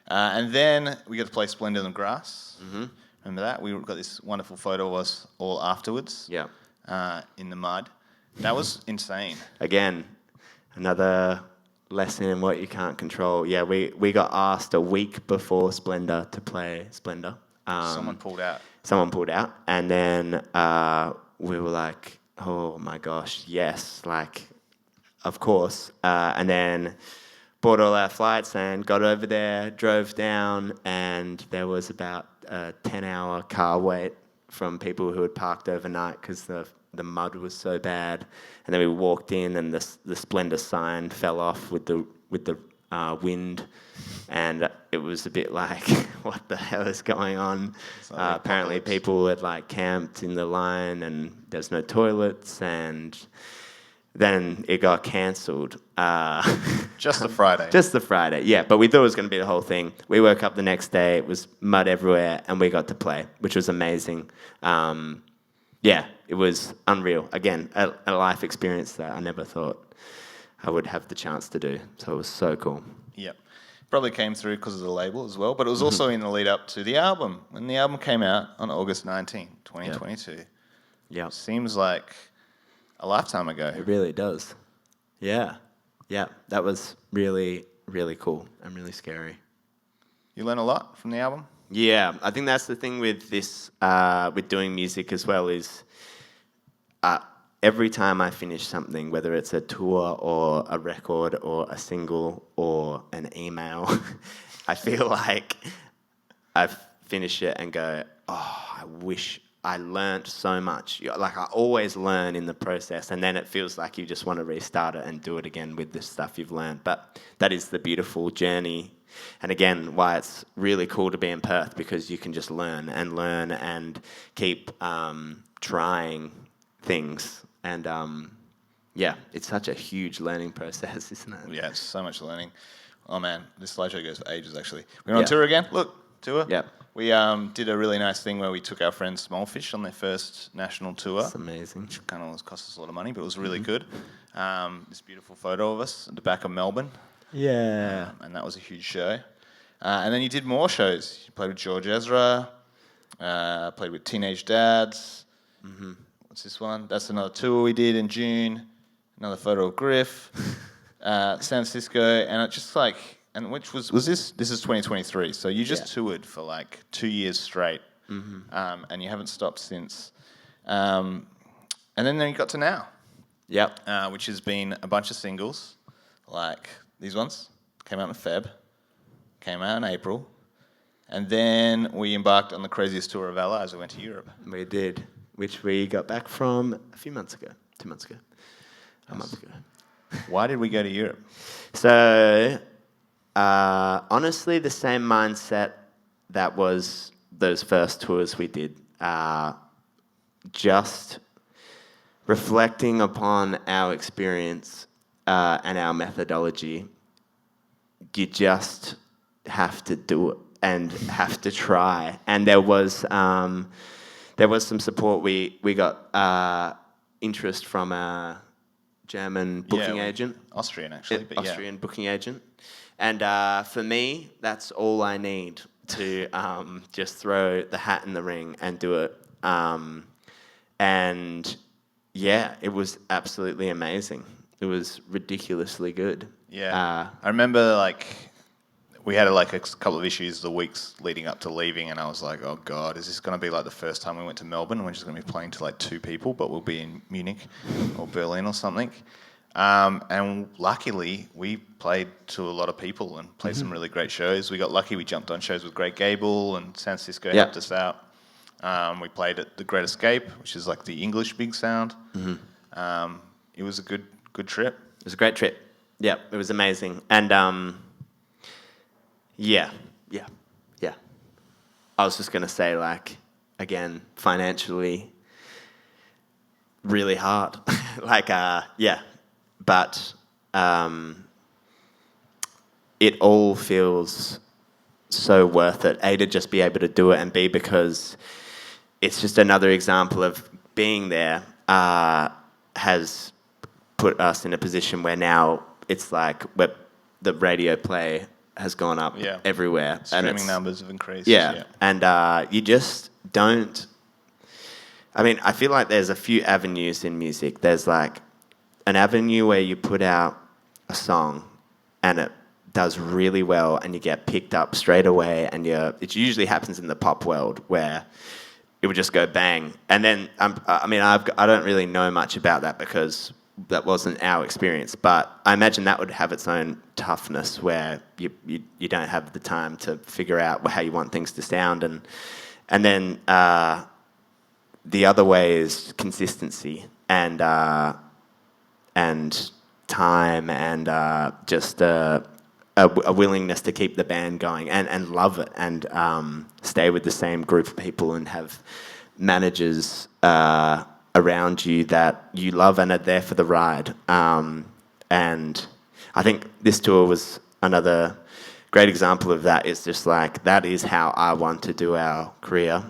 And then we got to play Splendor in the Grass. Remember that? We got this wonderful photo of us all afterwards. Yeah. In the mud. That was insane. Again, another lesson in what you can't control. Yeah, we got asked a week before Splendor to play Splendor. Someone pulled out. Someone pulled out, and then we were like, oh my gosh, yes, like, of course. And then bought all our flights and got over there, drove down, and there was about a 10-hour car wait from people who had parked overnight because the mud was so bad. And then we walked in, and the Splendor sign fell off with the wind, and it was a bit like, what the hell is going on? Apparently people had like camped in the line, and there's no toilets, and then it got cancelled. Just the Friday. Just the Friday, yeah. But we thought it was going to be the whole thing. We woke up the next day, it was mud everywhere, and we got to play, which was amazing. Yeah, it was unreal. Again, a life experience that I never thought I would have the chance to do. So it was so cool. Yep. Probably came through because of the label as well, but it was also in the lead up to the album. When the album came out on August 19, 2022. Yeah. Seems like a lifetime ago. It really does. Yeah. Yeah. That was really, really cool and really scary. You learn a lot from the album? Yeah, I think that's the thing with this, with doing music as well, is every time I finish something, whether it's a tour or a record or a single or an email, I feel like I finish it and go, oh, I wish I learned so much. Like, I always learn in the process, and then it feels like you just want to restart it and do it again with the stuff you've learned. But that is the beautiful journey. And again, why it's really cool to be in Perth, because you can just learn and keep trying things. And yeah, it's such a huge learning process, isn't it? Yeah, it's so much learning. Oh man, this slideshow goes for ages actually. We're on Yeah. tour again. Look, tour. Yep. We did a really nice thing where we took our friends Smallfish on their first national tour. It's amazing. Which kind of cost us a lot of money, but it was really good. This beautiful photo of us at the back of Melbourne, Yeah. and that was a huge show. And then you did more shows. You played with George Ezra, played with Teenage Dads. What's this one? That's another tour we did in June. Another photo of Griff, San Francisco, and it just like, and which was this? This is 2023. So you just toured for like 2 years straight, and you haven't stopped since. And then you got to now, Yep. which has been a bunch of singles, like these ones came out in Feb, came out in April, and then we embarked on the craziest tour of our lives. We went to Europe. We did, which we got back from a few months ago, 2 months ago, a month ago. Why did we go to Europe? So, honestly, the same mindset that was those first tours we did. Just reflecting upon our experience and our methodology, you just have to do it and have to try. And there was some support. We got interest from a German booking agent. Austrian actually, but Austrian booking agent. And for me, that's all I need to just throw the hat in the ring and do it. And yeah, it was absolutely amazing. It was ridiculously good. Yeah. I remember like we had like a couple of issues the weeks leading up to leaving, and I was like, oh God, is this going to be like the first time we went to Melbourne and we're just going to be playing to like 2 people, but we'll be in Munich or Berlin or something. And luckily, we played to a lot of people and played some really great shows. We got lucky. We jumped on shows with Great Gable, and San Francisco helped us out. We played at The Great Escape, which is like the English Big Sound. It was a good trip. It was a great trip. Yeah, it was amazing. And yeah. I was just going to say, like, again, financially, really hard. Like, yeah. But it all feels so worth it. A, to just be able to do it, and B, because it's just another example of being there has put us in a position where now it's like the radio play has gone up everywhere. Streaming numbers have increased. Yeah. And you just don't... I mean, I feel like there's a few avenues in music. There's like an avenue where you put out a song and it does really well and you get picked up straight away, and it usually happens in the pop world where it would just go bang. And then, I don't really know much about that because that wasn't our experience, but I imagine that would have its own toughness where you don't have the time to figure out how you want things to sound. And then the other way is consistency and time and just a willingness to keep the band going and love it and stay with the same group of people and have managers around you that you love and are there for the ride. And I think this tour was another great example of that. It's just like, that is how I want to do our career.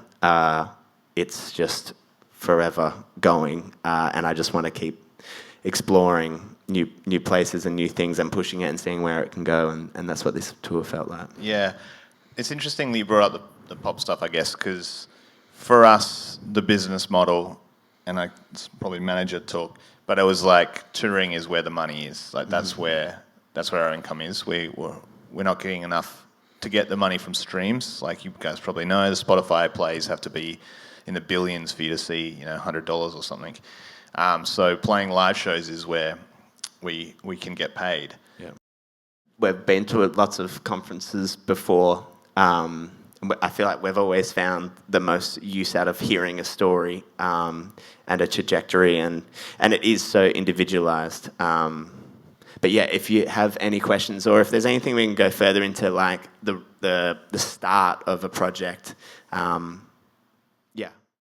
It's just forever going, and I just want to keep exploring new places and new things and pushing it and seeing where it can go, and that's what this tour felt like. Yeah. It's interesting that you brought up the pop stuff, I guess, because for us, the business model, and it's probably manager talk, but it was like touring is where the money is. Like that's where our income is. We're not getting enough to get the money from streams. Like you guys probably know, the Spotify plays have to be in the billions for you to see, $100 or something. So playing live shows is where we can get paid. Yeah. We've been to lots of conferences before. I feel like we've always found the most use out of hearing a story and a trajectory, and it is so individualized. But yeah, if you have any questions or if there's anything we can go further into, like the start of a project,